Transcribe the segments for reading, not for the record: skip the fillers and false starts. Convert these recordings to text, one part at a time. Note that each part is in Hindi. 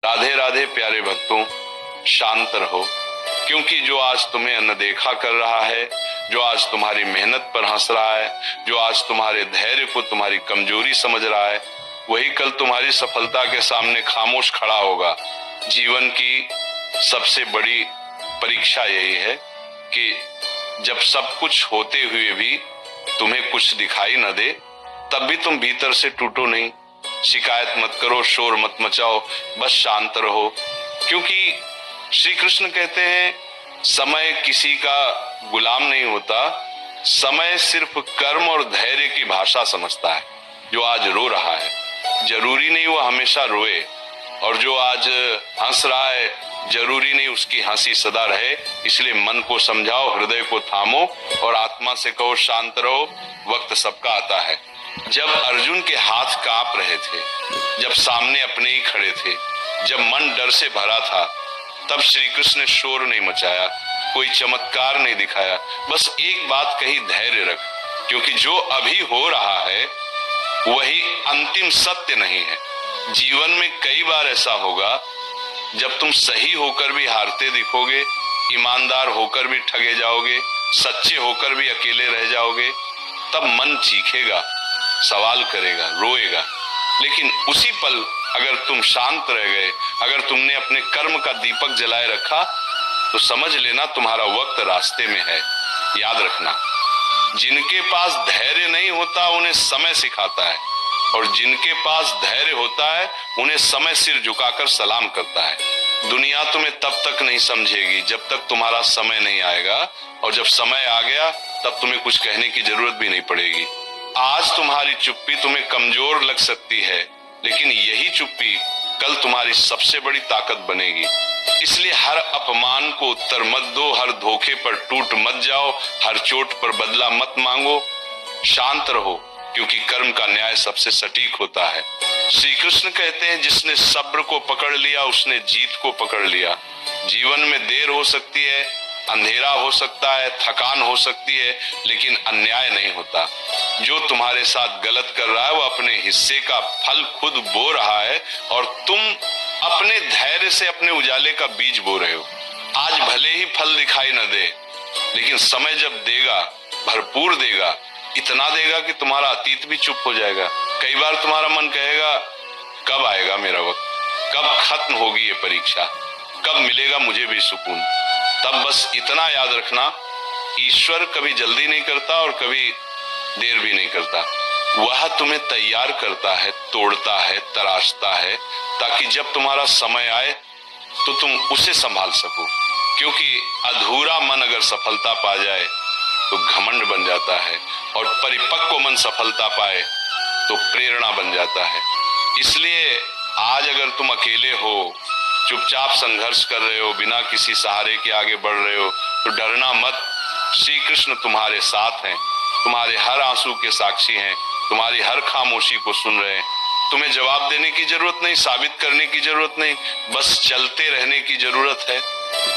राधे राधे प्यारे भक्तों, शांत रहो। क्योंकि जो आज तुम्हें अनदेखा कर रहा है, जो आज तुम्हारी मेहनत पर हंस रहा है, जो आज तुम्हारे धैर्य को तुम्हारी कमजोरी समझ रहा है, वही कल तुम्हारी सफलता के सामने खामोश खड़ा होगा। जीवन की सबसे बड़ी परीक्षा यही है कि जब सब कुछ होते हुए भी तुम्हें कुछ दिखाई न दे, तब भी तुम भीतर से टूटो नहीं। शिकायत मत करो, शोर मत मचाओ, बस शांत रहो। क्योंकि श्री कृष्ण कहते हैं समय किसी का गुलाम नहीं होता, समय सिर्फ कर्म और धैर्य की भाषा समझता है। जो आज रो रहा है जरूरी नहीं वो हमेशा रोए, और जो आज हंस रहा है जरूरी नहीं उसकी हंसी सदा रहे। इसलिए मन को समझाओ, हृदय को थामो और आत्मा से कहो शांत रहो, वक्त सबका आता है। जब अर्जुन के हाथ कांप रहे थे, जब सामने अपने ही खड़े थे, जब मन डर से भरा था, तब श्री कृष्ण ने शोर नहीं मचाया, कोई चमत्कार नहीं दिखाया, बस एक बात कही, धैर्य रख। क्योंकि जो अभी हो रहा है वही अंतिम सत्य नहीं है। जीवन में कई बार ऐसा होगा जब तुम सही होकर भी हारते दिखोगे, ईमानदार होकर भी ठगे जाओगे, सच्चे होकर भी अकेले रह जाओगे। तब मन चीखेगा, सवाल करेगा, रोएगा। लेकिन उसी पल अगर तुम शांत रह गए, अगर तुमने अपने कर्म का दीपक जलाए रखा, तो समझ लेना तुम्हारा वक्त रास्ते में है। याद रखना, जिनके पास धैर्य नहीं होता उन्हें समय सिखाता है, और जिनके पास धैर्य होता है उन्हें समय सिर झुकाकर सलाम करता है। दुनिया तुम्हें तब तक नहीं समझेगी जब तक तुम्हारा समय नहीं आएगा, और जब समय आ गया तब तुम्हें कुछ कहने की जरूरत भी नहीं पड़ेगी। आज तुम्हारी चुप्पी तुम्हें कमजोर लग सकती है, लेकिन यही चुप्पी कल तुम्हारी सबसे बड़ी ताकत बनेगी। इसलिए हर अपमान को उत्तर मत दो, हर धोखे पर टूट मत जाओ, हर चोट पर बदला मत मांगो। शांत रहो, क्योंकि कर्म का न्याय सबसे सटीक होता है। श्री कृष्ण कहते हैं जिसने सब्र को पकड़ लिया उसने जीत को पकड़ लिया। जीवन में देर हो सकती है, अंधेरा हो सकता है, थकान हो सकती है, लेकिन अन्याय नहीं होता। जो तुम्हारे साथ गलत कर रहा है वो अपने हिस्से का फल खुद बो रहा है, और तुम अपने धैर्य से अपने उजाले का बीज बो रहे हो। आज भले ही फल दिखाई न दे, लेकिन समय जब देगा भरपूर देगा, इतना देगा कि तुम्हारा अतीत भी चुप हो जाएगा। कई बार तुम्हारा मन कहेगा कब आएगा मेरा वक्त, कब खत्म होगी ये परीक्षा, कब मिलेगा मुझे भी सुकून। तब बस इतना याद रखना, ईश्वर कभी जल्दी नहीं करता और कभी देर भी नहीं करता। वह तुम्हें तैयार करता है, तोड़ता है, तराशता है, ताकि जब तुम्हारा समय आए तो तुम उसे संभाल सको। क्योंकि अधूरा मन अगर सफलता पा जाए तो घमंड बन जाता है, और परिपक्व मन सफलता पाए तो प्रेरणा बन जाता है। इसलिए आज अगर तुम अकेले हो, चुपचाप संघर्ष कर रहे हो, बिना किसी सहारे के आगे बढ़ रहे हो, तो डरना मत। श्री कृष्ण तुम्हारे साथ हैं, तुम्हारे हर आंसू के साक्षी हैं, तुम्हारी हर खामोशी को सुन रहे हैं। तुम्हें जवाब देने की जरूरत नहीं, साबित करने की जरूरत नहीं, बस चलते रहने की जरूरत है।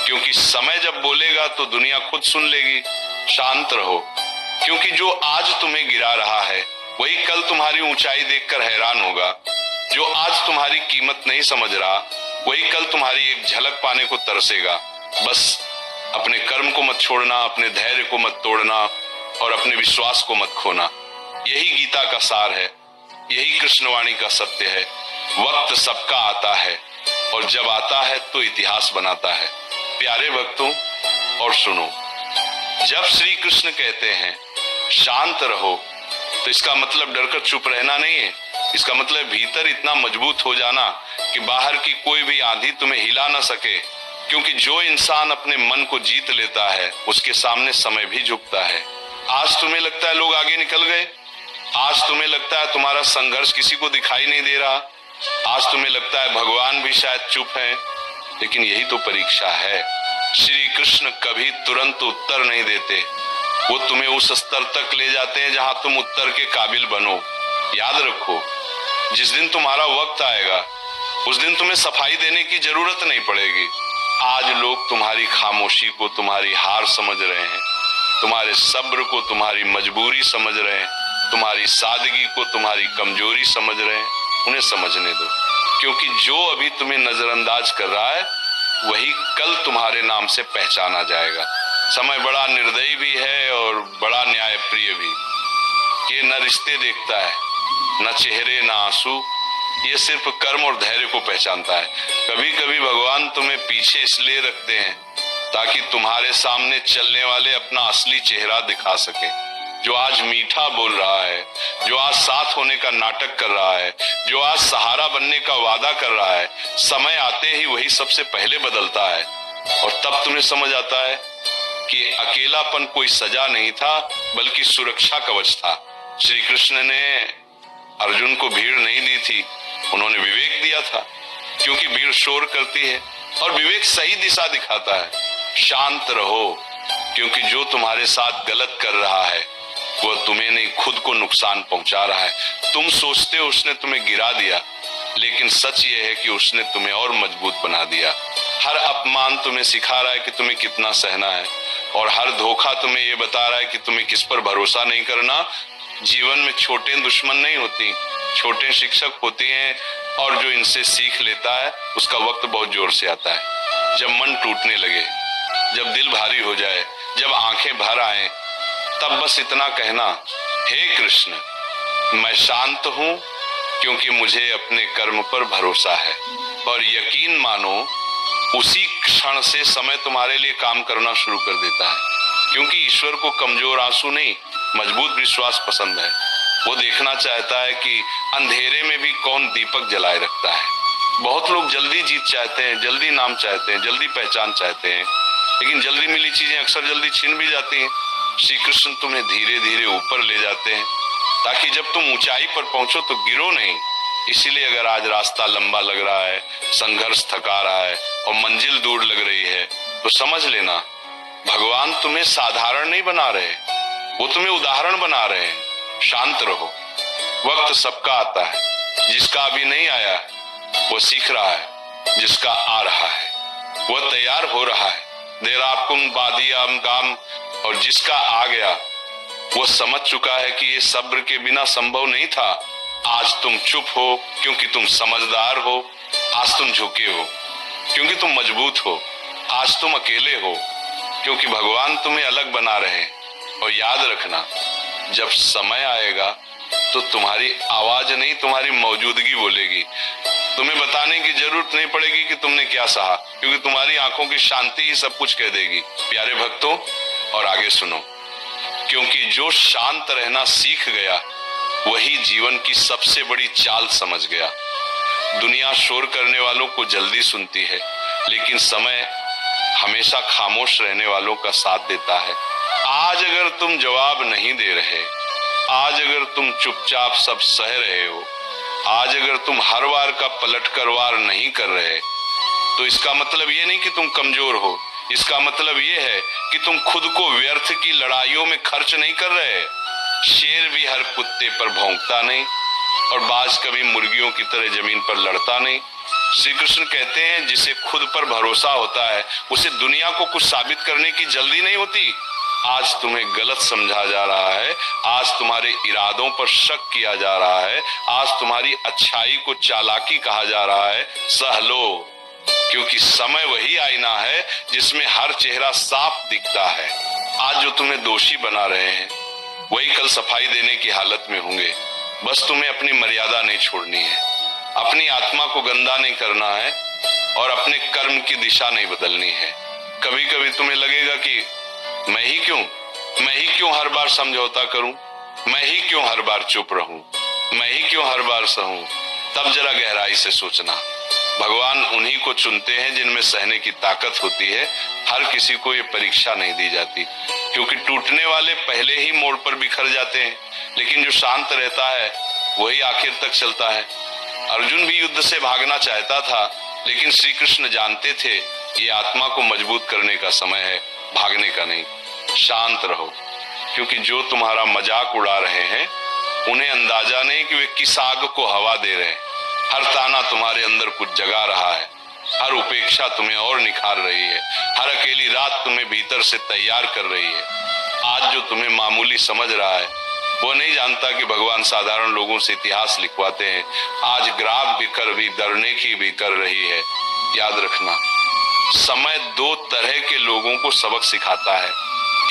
क्योंकि समय जब बोलेगा तो दुनिया खुद सुन लेगी। शांत रहो, क्योंकि जो आज तुम्हें गिरा रहा है वही कल तुम्हारी ऊंचाई देखकर हैरान होगा। जो आज तुम्हारी कीमत नहीं समझ रहा वही कल तुम्हारी एक झलक पाने को तरसेगा। बस अपने कर्म को मत छोड़ना, अपने धैर्य को मत तोड़ना, और अपने विश्वास को मत खोना। यही गीता का सार है, यही कृष्णवाणी का सत्य है। वक्त सबका आता है, और जब आता है तो इतिहास बनाता है। प्यारे भक्तों, और सुनो, जब श्री कृष्ण कहते हैं शांत रहो, तो इसका मतलब डरकर चुप रहना नहीं है। इसका मतलब भीतर इतना मजबूत हो जाना कि बाहर की कोई भी आंधी तुम्हें हिला ना सके। क्योंकि जो इंसान अपने मन को जीत लेता है उसके सामने समय भी झुकता है। आज तुम्हें लगता है लोग आगे निकल गए, आज तुम्हें लगता है तुम्हारा संघर्ष किसी को दिखाई नहीं दे रहा, आज तुम्हें लगता है भगवान भी शायद चुप हैं, लेकिन यही तो परीक्षा है। श्री कृष्ण कभी तुरंत उत्तर नहीं देते, वो तुम्हें उस स्तर तक ले जाते हैं जहां तुम उत्तर के काबिल बनो। याद रखो, जिस दिन तुम्हारा वक्त आएगा उस दिन तुम्हें सफाई देने की जरूरत नहीं पड़ेगी। आज लोग तुम्हारी खामोशी को तुम्हारी हार समझ रहे हैं, तुम्हारे सब्र को तुम्हारी मजबूरी समझ रहे हैं, तुम्हारी सादगी को तुम्हारी कमजोरी समझ रहे हैं। उन्हें समझने दो, क्योंकि जो अभी तुम्हें नजरअंदाज कर रहा है वही कल तुम्हारे नाम से पहचाना जाएगा। समय बड़ा निर्दयी भी है और बड़ा न्यायप्रिय भी, कि न रिश्ते देखता है, न चेहरे, न आंसू, ये सिर्फ कर्म और धैर्य को पहचानता है। कभी कभी भगवान तुम्हें पीछे इसलिए रखते हैं ताकि तुम्हारे सामने चलने वाले अपना असली चेहरा दिखा सके। जो आज मीठा बोल रहा है, जो आज साथ होने का नाटक कर रहा है, जो आज सहारा बनने का वादा कर रहा है, समय आते ही वही सबसे पहले बदलता है। और तब तुम्हें समझ आता है कि अकेलापन कोई सजा नहीं था, बल्कि सुरक्षा कवच था। श्री कृष्ण ने अर्जुन को भीड़ नहीं दी थी, उन्होंने विवेक दिया था, क्योंकि भीड़ शोर करती है और विवेक सही दिशा दिखाता है। शांत रहो, क्योंकि जो तुम्हारे साथ गलत कर रहा है वह तुम्हें नहीं, खुद को नुकसान पहुंचा रहा है। तुम सोचते हो उसने तुम्हें गिरा दिया, लेकिन सच ये है कि उसने तुम्हें और मजबूत बना दिया। हर अपमान तुम्हें सिखा रहा है कि तुम्हें कितना सहना है, और हर धोखा तुम्हें ये बता रहा है कि तुम्हें किस पर भरोसा नहीं करना। जीवन में छोटे दुश्मन नहीं होती, छोटे शिक्षक होती हैं, और जो इनसे सीख लेता है उसका वक्त बहुत जोर से आता है। जब मन टूटने लगे, जब दिल भारी हो जाए, जब आंखें भर आए, तब बस इतना कहना, हे कृष्ण मैं शांत हूं क्योंकि मुझे अपने कर्म पर भरोसा है। और यकीन मानो उसी क्षण से समय तुम्हारे लिए काम करना शुरू कर देता है, क्योंकि ईश्वर को कमजोर आंसू नहीं, मजबूत विश्वास पसंद है। वो देखना चाहता है कि अंधेरे में भी कौन दीपक जलाए रखता है। बहुत लोग जल्दी जीत चाहते हैं, जल्दी नाम चाहते हैं, जल्दी पहचान चाहते हैं, लेकिन जल्दी मिली चीजें अक्सर जल्दी छीन भी जाती हैं। श्री कृष्ण तुम्हें धीरे धीरे ऊपर ले जाते हैं, ताकि जब तुम ऊंचाई पर पहुंचो तो गिरो नहीं। इसीलिए अगर आज रास्ता लंबा लग रहा है, संघर्ष थका रहा है और मंजिल दूर लग रही है, तो समझ लेना भगवान तुम्हें साधारण नहीं बना रहे, वो तुम्हें उदाहरण बना रहे हैं। शांत रहो, वक्त सबका आता है, जिसका अभी नहीं आया वो सीख रहा है, जिसका आ रहा है वह तैयार हो रहा है। देराकुम बादियाम गाम, और जिसका आ गया वो समझ चुका है कि ये सब्र के बिना संभव नहीं था। आज तुम चुप हो क्योंकि तुम समझदार हो, आज तुम झुके हो क्योंकि तुम मजबूत हो, आज तुम अकेले हो क्योंकि भगवान तुम्हें अलग बना रहे हैं। और याद रखना, जब समय आएगा तो तुम्हारी आवाज नहीं, तुम्हारी मौजूदगी बोलेगी। तुम्हें बताने की जरूरत नहीं पड़ेगी कि तुमने क्या सहा, क्योंकि तुम्हारी आंखों की शांति ही सब कुछ कह देगी। प्यारे भक्तों, और आगे सुनो, क्योंकि जो शांत रहना सीख गया वही जीवन की सबसे बड़ी चाल समझ गया। दुनिया शोर करने वालों को जल्दी सुनती है, लेकिन समय हमेशा खामोश रहने वालों का साथ देता है। आज अगर तुम जवाब नहीं दे रहे, आज अगर तुम चुपचाप सब सह रहे हो, आज अगर तुम हर वार का पलटकर वार नहीं कर रहे, तो इसका मतलब ये नहीं कि तुम कमजोर हो, इसका मतलब ये है कि तुम खुद को व्यर्थ की लड़ाइयों में खर्च नहीं कर रहे। शेर भी हर कुत्ते पर भौंकता नहीं, और बाज कभी मुर्गियों की तरह जमीन पर लड़ता नहीं। श्री कृष्ण कहते हैं, जिसे खुद पर भरोसा होता है उसे दुनिया को कुछ साबित करने की जल्दी नहीं होती। आज तुम्हें गलत समझा जा रहा है, आज तुम्हारे इरादों पर शक किया जा रहा है, आज तुम्हारी अच्छाई को चालाकी कहा जा रहा है, सह लो, क्योंकि समय वही आईना है जिसमें हर चेहरा साफ दिखता है। आज जो तुम्हें दोषी बना रहे हैं वही कल सफाई देने की हालत में होंगे। बस तुम्हें अपनी मर्यादा नहीं छोड़नी है, अपनी आत्मा को गंदा नहीं करना है, और अपने कर्म की दिशा नहीं बदलनी है। कभी कभी तुम्हें लगेगा कि मैं ही क्यों हर बार समझौता करूं, मैं ही क्यों हर बार चुप रहूं, मैं ही क्यों हर बार सहूं। तब जरा गहराई से सोचना, भगवान उन्हीं को चुनते हैं जिनमें सहने की ताकत होती है। हर किसी को ये परीक्षा नहीं दी जाती, क्योंकि टूटने वाले पहले ही मोड़ पर बिखर जाते हैं, लेकिन जो शांत रहता है वही आखिर तक चलता है। अर्जुन भी युद्ध से भागना चाहता था, लेकिन श्री कृष्ण जानते थे ये आत्मा को मजबूत करने का समय है, भागने का नहीं। शांत रहो, क्योंकि जो तुम्हारा मजाक उड़ा रहे हैं उन्हें अंदाजा नहीं कि वे किस आग को हवा दे रहे हैं। हर ताना तुम्हारे अंदर कुछ जगा रहा है, हर उपेक्षा तुम्हें और निखार रही है, हर अकेली रात तुम्हें भीतर से तैयार कर रही है। आज जो तुम्हें मामूली समझ रहा है वो नहीं जानता कि भगवान साधारण लोगों से इतिहास लिखवाते हैं। आज ग्राफ बिकर भी डरने की भी कर रही है। याद रखना, समय दो तरह के लोगों को सबक सिखाता है,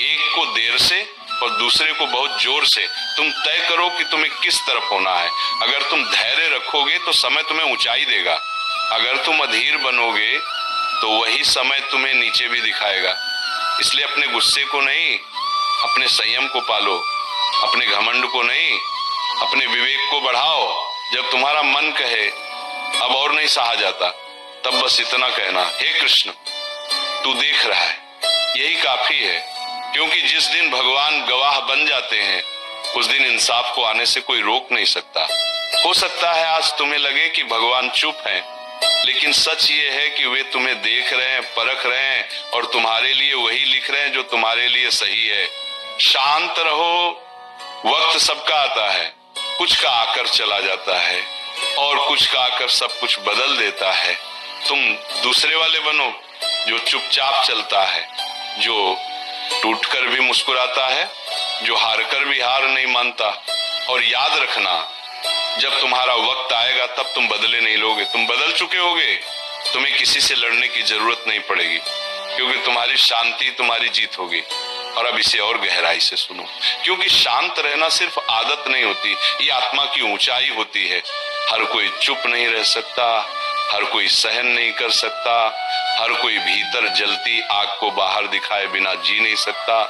एक को देर से और दूसरे को बहुत जोर से। तुम तय करो कि तुम्हें किस तरफ होना है। अगर तुम धैर्य रखोगे तो समय तुम्हें ऊंचाई देगा, अगर तुम अधीर बनोगे तो वही समय तुम्हें नीचे भी दिखाएगा। इसलिए अपने गुस्से को नहीं, अपने संयम को पालो, अपने घमंड को नहीं, अपने विवेक को बढ़ाओ। जब तुम्हारा मन कहे अब और नहीं सहा जाता, तब बस इतना कहना, हे कृष्ण तू देख रहा है, यही काफी है। क्योंकि जिस दिन भगवान गवाह बन जाते हैं उस दिन इंसाफ को आने से कोई रोक नहीं सकता। हो सकता है आज तुम्हें लगे कि भगवान चुप हैं, लेकिन सच ये है कि वे तुम्हें देख रहे हैं, परख रहे हैं और तुम्हारे लिए वही लिख रहे हैं जो तुम्हारे लिए सही है। शांत रहो, वक्त सबका आता है, कुछ का आकर चला जाता है और कुछ का आकर सब कुछ बदल देता है। तुम दूसरे वाले बनो जो चुपचाप चलता है, जो टूटकर भी मुस्कुराता है, जो हारकर भी हार नहीं मानता। और याद रखना, जब तुम्हारा वक्त आएगा तब तुम बदले नहीं लोगे, तुम बदल चुके होगे। तुम्हें किसी से लड़ने की जरूरत नहीं पड़ेगी, क्योंकि तुम्हारी शांति तुम्हारी जीत होगी। और अब इसे और गहराई से सुनो, क्योंकि शांत रहना सिर्फ आदत नहीं होती, ये आत्मा की ऊंचाई होती है। हर कोई चुप नहीं रह सकता, हर कोई सहन नहीं कर सकता, हर कोई भीतर जलती आग को बाहर दिखाए बिना जी नहीं सकता।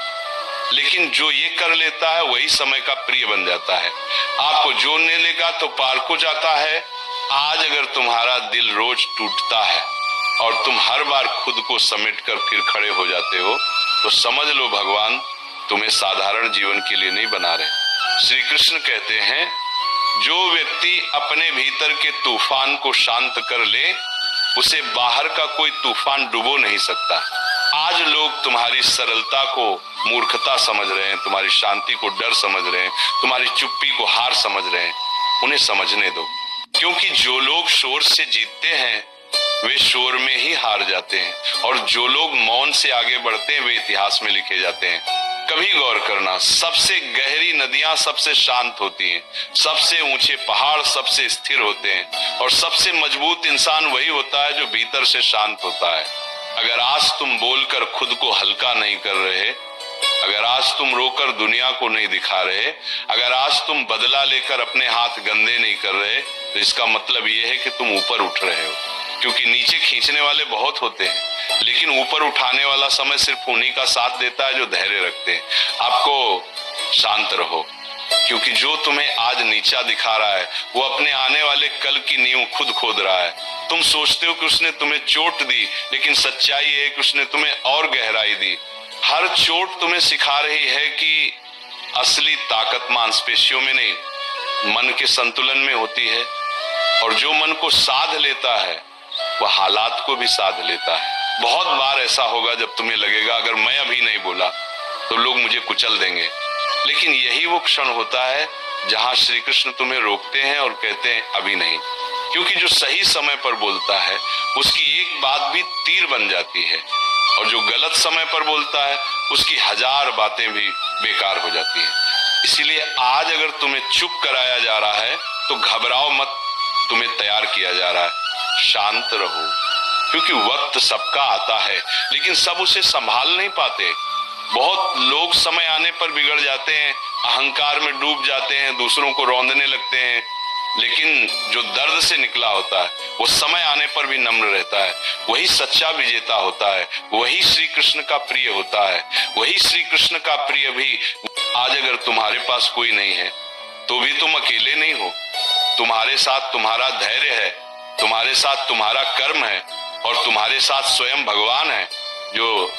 लेकिन जो ये कर लेता है वही समय का प्रिय बन जाता है। आपको जोड़ने लेगा तो पार को जाता है। आज अगर तुम्हारा दिल रोज टूटता है और तुम हर बार खुद को समेट कर फिर खड़े हो जाते हो, तो समझ लो भगवान तुम्हें साधारण जीवन के लिए नहीं बना रहे। श्री कृष्ण कहते हैं, जो व्यक्ति अपने भीतर के तूफान को शांत कर ले, उसे बाहर का कोई तूफान डुबो नहीं सकता। आज लोग तुम्हारी सरलता को मूर्खता समझ रहे हैं, तुम्हारी शांति को डर समझ रहे हैं, तुम्हारी चुप्पी को हार समझ रहे हैं। उन्हें समझने दो, क्योंकि जो लोग शोर से जीतते हैं वे शोर में ही हार जाते हैं, और जो लोग मौन से आगे बढ़ते हैं वे इतिहास में लिखे जाते हैं। कभी गौर करना, सबसे गहरी नदियां सबसे शांत होती हैं, सबसे ऊंचे पहाड़ सबसे स्थिर होते हैं, और सबसे मजबूत इंसान वही होता है जो भीतर से शांत होता है। अगर आज तुम बोलकर खुद को हल्का नहीं कर रहे, अगर आज तुम रोकर दुनिया को नहीं दिखा रहे, अगर आज तुम बदला लेकर अपने हाथ गंदे नहीं कर रहे, तो इसका मतलब यह है कि तुम ऊपर उठ रहे हो। क्योंकि नीचे खींचने वाले बहुत होते हैं, लेकिन ऊपर उठाने वाला समय सिर्फ उन्हीं का साथ देता है जो धैर्य रखते हैं। आपको शांत रहो, क्योंकि जो तुम्हें आज नीचा दिखा रहा है वो अपने आने वाले कल की नींव खुद खोद रहा है। तुम सोचते हो कि उसने तुम्हें चोट दी, लेकिन सच्चाई है कि उसने तुम्हें और गहराई दी। हर चोट तुम्हें सिखा रही है कि असली ताकत मांसपेशियों में नहीं, मन के संतुलन में होती है। और जो मन को साध लेता है वह हालात को भी साध लेता है। बहुत बार ऐसा होगा जब तुम्हें लगेगा अगर मैं अभी नहीं बोला तो लोग मुझे कुचल देंगे, लेकिन यही वो क्षण होता है जहां श्री कृष्ण तुम्हें रोकते हैं और कहते हैं अभी नहीं। क्योंकि जो सही समय पर बोलता है उसकी एक बात भी तीर बन जाती है, और जो गलत समय पर बोलता है उसकी 1000 बातें भी बेकार हो जाती है। इसीलिए आज अगर तुम्हें चुप कराया जा रहा है तो घबराओ मत, तुम्हें तैयार किया जा रहा है। शांत रहो, क्योंकि वक्त सबका आता है, लेकिन सब उसे संभाल नहीं पाते। बहुत लोग समय आने पर बिगड़ जाते हैं, अहंकार में डूब जाते हैं, दूसरों को रौंदने लगते हैं। लेकिन जो दर्द से निकला होता है वो समय आने पर भी नम्र रहता है, वही सच्चा विजेता होता है, वही श्री कृष्ण का प्रिय होता है। वही श्री कृष्ण का प्रिय भी आज अगर तुम्हारे पास कोई नहीं है तो भी तुम अकेले नहीं हो। तुम्हारे साथ तुम्हारा धैर्य है, तुम्हारे साथ तुम्हारा कर्म है, और तुम्हारे साथ स्वयं भगवान है, जो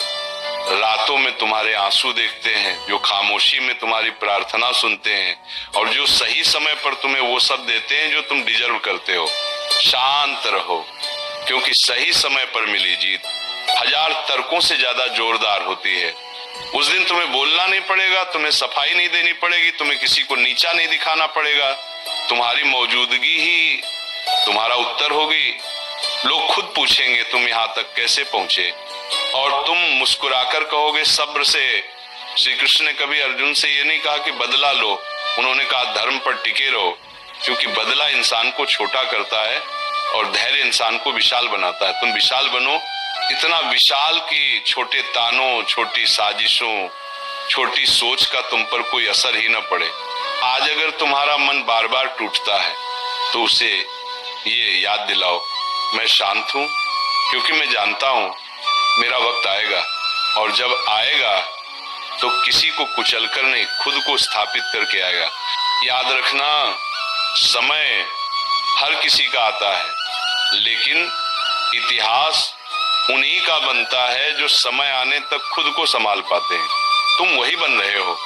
रातों में तुम्हारे आंसू देखते हैं, जो खामोशी में तुम्हारी प्रार्थना सुनते हैं, और जो सही समय पर तुम्हें वो सब देते हैं जो तुम डिजर्व करते हो। शांत रहो, क्योंकि सही समय पर मिली जीत 1000 तर्कों से ज्यादा जोरदार होती है। उस दिन तुम्हें बोलना नहीं पड़ेगा, तुम्हें सफाई नहीं देनी पड़ेगी, तुम्हें किसी को नीचा नहीं दिखाना पड़ेगा। तुम्हारी मौजूदगी ही तुम्हारा उत्तर होगी। लोग खुद पूछेंगे तुम यहाँ तक कैसे पहुंचे, और तुम मुस्कुराकर कहोगे सब्र से। श्री कृष्ण ने कभी अर्जुन से ये नहीं कहा कि बदला लो, उन्होंने कहा धर्म पर टिके रहो, क्योंकि बदला इंसान को छोटा करता है और धैर्य इंसान को विशाल बनाता है। तुम विशाल बनो, इतना विशाल कि छोटे तानों, छोटी साजिशों, छोटी सोच का तुम पर कोई असर ही न पड़े। आज अगर तुम्हारा मन बार बार टूटता है तो उसे ये याद दिलाओ, मैं शांत हूं, क्योंकि मैं जानता हूं मेरा वक्त आएगा, और जब आएगा तो किसी को कुचलकर नहीं, खुद को स्थापित करके आएगा। याद रखना, समय हर किसी का आता है, लेकिन इतिहास उन्हीं का बनता है जो समय आने तक खुद को संभाल पाते हैं। तुम वही बन रहे हो।